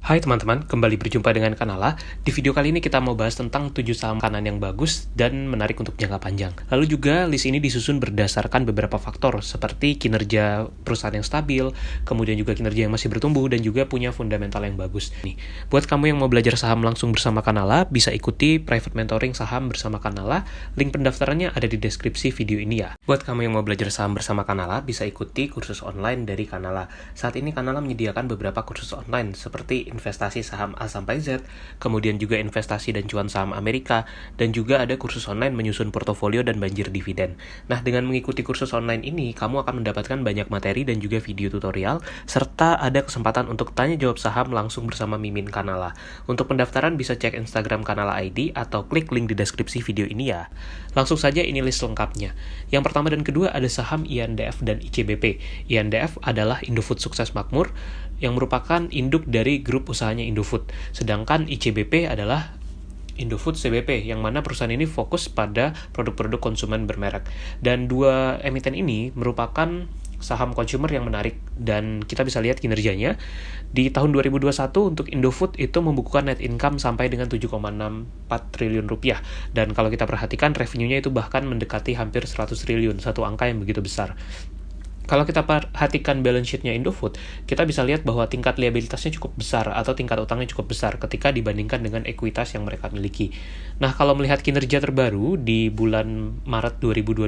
Hai teman-teman, kembali berjumpa dengan Kanala. Di video kali ini kita mau bahas tentang 7 saham kanan yang bagus dan menarik untuk jangka panjang. Lalu juga list ini disusun berdasarkan beberapa faktor seperti kinerja perusahaan yang stabil, kemudian juga kinerja yang masih bertumbuh dan juga punya fundamental yang bagus. Nih, buat kamu yang mau belajar saham langsung bersama Kanala, bisa ikuti private mentoring saham bersama Kanala. Link pendaftarannya ada di deskripsi video ini ya. Buat kamu yang mau belajar saham bersama Kanala, bisa ikuti kursus online dari Kanala. Saat ini Kanala menyediakan beberapa kursus online seperti investasi saham A sampai Z, kemudian juga investasi dan cuan saham Amerika, dan juga ada kursus online menyusun portofolio dan banjir dividen. Nah, dengan mengikuti kursus online ini, kamu akan mendapatkan banyak materi dan juga video tutorial, serta ada kesempatan untuk tanya jawab saham langsung bersama Mimin Kanala. Untuk pendaftaran bisa cek Instagram Kanala ID atau klik link di deskripsi video ini ya. Langsung saja ini list lengkapnya. Yang pertama dan kedua ada saham INDF dan ICBP. INDF adalah Indofood Sukses Makmur, yang merupakan induk dari grup usahanya Indofood. Sedangkan ICBP adalah Indofood CBP, yang mana perusahaan ini fokus pada produk-produk konsumen bermerek. Dan dua emiten ini merupakan saham consumer yang menarik, dan kita bisa lihat kinerjanya. Di tahun 2021 untuk Indofood itu membukukan net income sampai dengan 7,64 triliun rupiah. Dan kalau kita perhatikan revenue-nya itu bahkan mendekati hampir 100 triliun, satu angka yang begitu besar. Kalau kita perhatikan balance sheet-nya Indofood, kita bisa lihat bahwa tingkat liabilitasnya cukup besar atau tingkat utangnya cukup besar ketika dibandingkan dengan ekuitas yang mereka miliki. Nah, kalau melihat kinerja terbaru di bulan Maret 2022,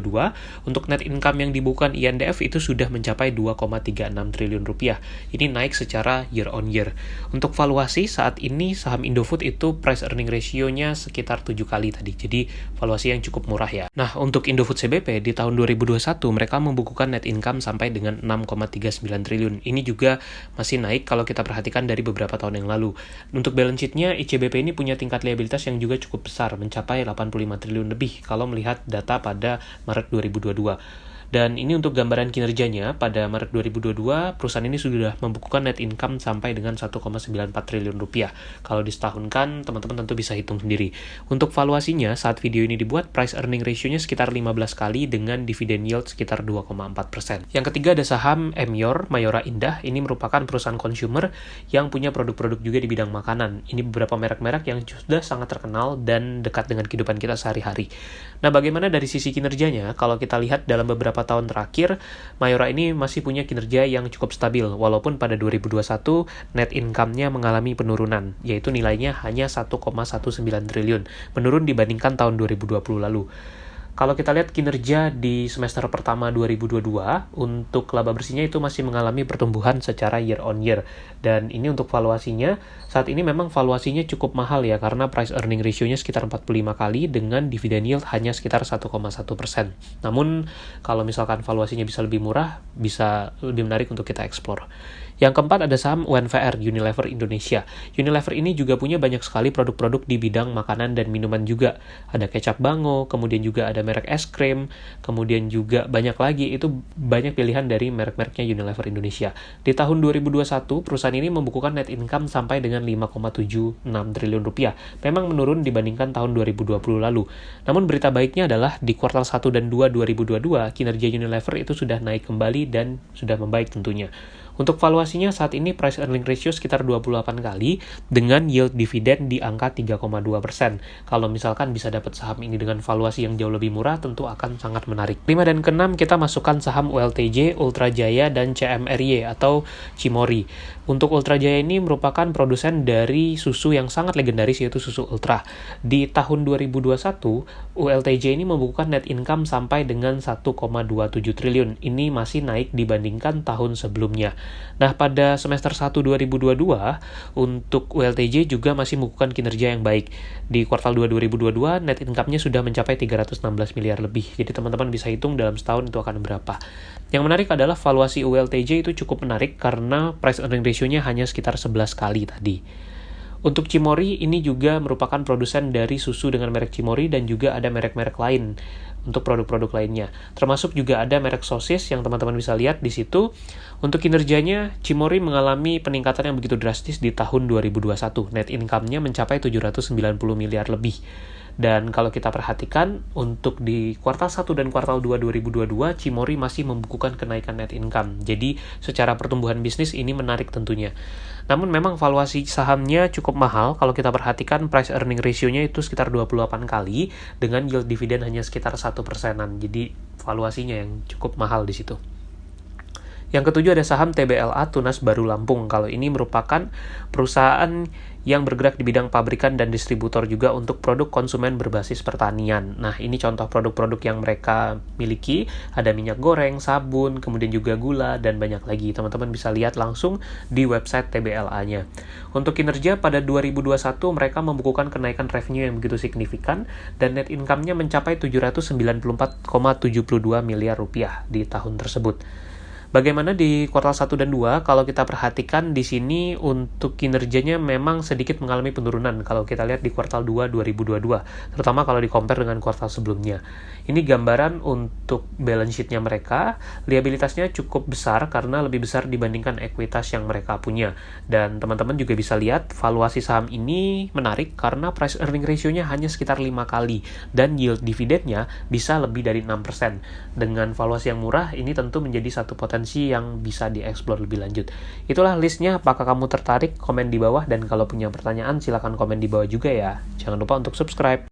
untuk net income yang dibukukan INDF itu sudah mencapai 2,36 triliun rupiah. Ini naik secara year on year. Untuk valuasi, saat ini saham Indofood itu price earning ratio-nya sekitar 7 kali tadi. Jadi, valuasi yang cukup murah ya. Nah, untuk Indofood CBP di tahun 2021, mereka membukukan net income sampai dengan 6,39 triliun. Ini juga masih naik kalau kita perhatikan dari beberapa tahun yang lalu. Untuk balance sheet-nya, ICBP ini punya tingkat liabilitas yang juga cukup besar, mencapai 85 triliun lebih kalau melihat data pada Maret 2022. Dan ini untuk gambaran kinerjanya, pada Maret 2022, perusahaan ini sudah membukukan net income sampai dengan 1,94 triliun rupiah. Kalau disetahunkan, teman-teman tentu bisa hitung sendiri. Untuk valuasinya, saat video ini dibuat, price earning ratio-nya sekitar 15 kali dengan dividend yield sekitar 2,4%. Yang ketiga ada saham Emyor, Mayora Indah. Ini merupakan perusahaan consumer yang punya produk-produk juga di bidang makanan. Ini beberapa merek-merek yang sudah sangat terkenal dan dekat dengan kehidupan kita sehari-hari. Nah, bagaimana dari sisi kinerjanya? Kalau kita lihat dalam beberapa tahun terakhir, Mayora ini masih punya kinerja yang cukup stabil, walaupun pada 2021 net income-nya mengalami penurunan, yaitu nilainya hanya 1,19 triliun, menurun dibandingkan tahun 2020 lalu. Kalau kita lihat kinerja di semester pertama 2022, untuk laba bersihnya itu masih mengalami pertumbuhan secara year on year. Dan ini untuk valuasinya, saat ini memang valuasinya cukup mahal ya, karena price earning ratio-nya sekitar 45 kali dengan dividend yield hanya sekitar 1,1%. Namun, kalau misalkan valuasinya bisa lebih murah, bisa lebih menarik untuk kita eksplor. Yang keempat ada saham UNVR, Unilever Indonesia. Unilever ini juga punya banyak sekali produk-produk di bidang makanan dan minuman juga. Ada kecap Bango, kemudian juga ada merek es krim, kemudian juga banyak lagi, itu banyak pilihan dari merek-mereknya Unilever Indonesia. Di tahun 2021, perusahaan ini membukukan net income sampai dengan 5,76 triliun rupiah. Memang menurun dibandingkan tahun 2020 lalu. Namun berita baiknya adalah di kuartal 1 dan 2 2022, kinerja Unilever itu sudah naik kembali dan sudah membaik tentunya. Untuk valuasinya saat ini price earning ratio sekitar 28 kali dengan yield dividen di angka 3,2%. Kalau misalkan bisa dapat saham ini dengan valuasi yang jauh lebih murah, tentu akan sangat menarik. 5 dan ke-6 kita masukkan saham ULTJ, Ultra Jaya, dan CMRY atau Cimory. Untuk Ultra Jaya ini merupakan produsen dari susu yang sangat legendaris, yaitu susu Ultra. Di tahun 2021, ULTJ ini membukukan net income sampai dengan 1,27 triliun. Ini masih naik dibandingkan tahun sebelumnya. Nah, pada semester 1 2022, untuk ULTJ juga masih membukukan kinerja yang baik. Di kuartal 2 2022, net income-nya sudah mencapai 316 miliar lebih. Jadi teman-teman bisa hitung dalam setahun itu akan berapa. Yang menarik adalah valuasi ULTJ itu cukup menarik karena price earning ratio-nya hanya sekitar 11 kali tadi. Untuk Cimory, ini juga merupakan produsen dari susu dengan merek Cimory dan juga ada merek-merek lain untuk produk-produk lainnya. Termasuk juga ada merek sosis yang teman-teman bisa lihat di situ. Untuk kinerjanya, Cimory mengalami peningkatan yang begitu drastis di tahun 2021. Net income-nya mencapai 790 miliar lebih. Dan kalau kita perhatikan, untuk di kuartal 1 dan kuartal 2 2022, Cimory masih membukukan kenaikan net income. Jadi, secara pertumbuhan bisnis ini menarik tentunya. Namun memang valuasi sahamnya cukup mahal. Kalau kita perhatikan, price earning ratio-nya itu sekitar 28 kali, dengan yield dividen hanya sekitar 1%-an. Jadi, valuasinya yang cukup mahal di situ. Yang ketujuh ada saham TBLA Tunas Baru Lampung. Kalau ini merupakan perusahaan yang bergerak di bidang pabrikan dan distributor juga untuk produk konsumen berbasis pertanian. Nah, ini contoh produk-produk yang mereka miliki. Ada minyak goreng, sabun, kemudian juga gula, dan banyak lagi. Teman-teman bisa lihat langsung di website TBLA-nya. Untuk kinerja pada 2021, mereka membukukan kenaikan revenue yang begitu signifikan, dan net income-nya mencapai 794,72 miliar rupiah di tahun tersebut. Bagaimana di kuartal 1 dan 2? Kalau kita perhatikan di sini untuk kinerjanya memang sedikit mengalami penurunan kalau kita lihat di kuartal 2 2022, terutama kalau di-compare dengan kuartal sebelumnya. Ini gambaran untuk balance sheet-nya mereka, liabilitasnya cukup besar karena lebih besar dibandingkan ekuitas yang mereka punya. Dan teman-teman juga bisa lihat valuasi saham ini menarik karena price earning ratio-nya hanya sekitar 5 kali dan yield dividennya bisa lebih dari 6%. Dengan valuasi yang murah, ini tentu menjadi satu potensi yang bisa dieksplor lebih lanjut. Itulah listnya. Apakah kamu tertarik? Komen di bawah, dan kalau punya pertanyaan silahkan komen di bawah juga ya. Jangan lupa untuk subscribe.